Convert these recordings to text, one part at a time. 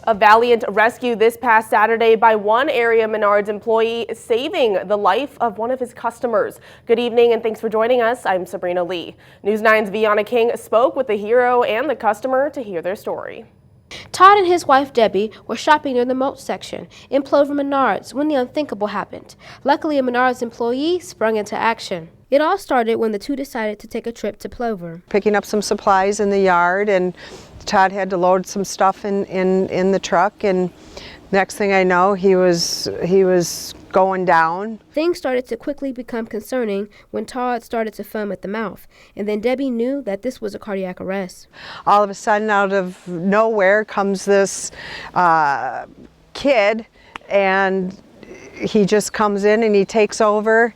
A valiant rescue this past Saturday by one area Menards employee, saving the life of one of his customers. Good evening and thanks for joining us. I'm Sabrina Lee. News 9's Viana King spoke with the hero and the customer to hear their story. Todd and his wife Debbie were shopping near the mulch section in Plover Menards when the unthinkable happened. Luckily, a Menards employee sprung into action. It all started when the two decided to take a trip to Plover. Picking up some supplies in the yard, and Todd had to load some stuff in the truck, and next thing I know, he was going down. Things started to quickly become concerning when Todd started to foam at the mouth, and then Debbie knew that this was a cardiac arrest. All of a sudden, out of nowhere comes this kid, and he just comes in and he takes over,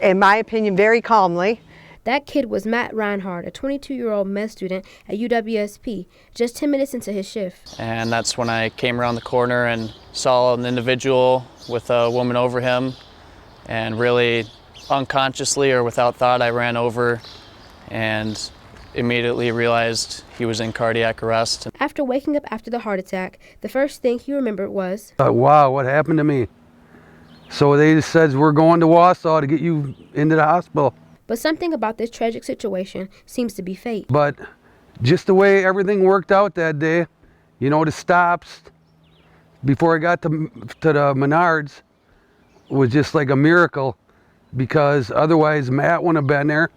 in my opinion, very calmly. That kid was Matt Rinehart, a 22-year-old med student at UWSP, just 10 minutes into his shift. And that's when I came around the corner and saw an individual with a woman over him, and really unconsciously or without thought, I ran over and immediately realized he was in cardiac arrest. After waking up after the heart attack, the first thing he remembered was, wow, what happened to me? So they just said, we're going to Wausau to get you into the hospital. But something about this tragic situation seems to be fate. But just the way everything worked out that day, you know, the stops before I got to the Menards was just like a miracle, because otherwise Matt wouldn't have been there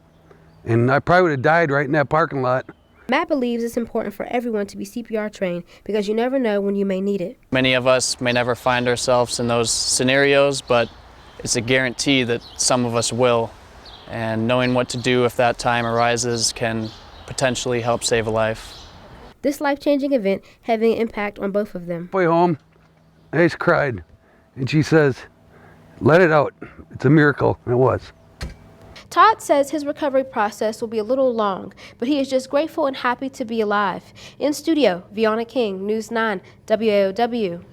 and I probably would have died right in that parking lot. Matt believes it's important for everyone to be CPR trained because you never know when you may need it. Many of us may never find ourselves in those scenarios, but it's a guarantee that some of us will. And knowing what to do if that time arises can potentially help save a life. This life-changing event having an impact on both of them. Way home, I just cried, and she says, let it out. It's a miracle. And it was. Todd says his recovery process will be a little long, but he is just grateful and happy to be alive. In studio, Viana King, News 9, WAOW.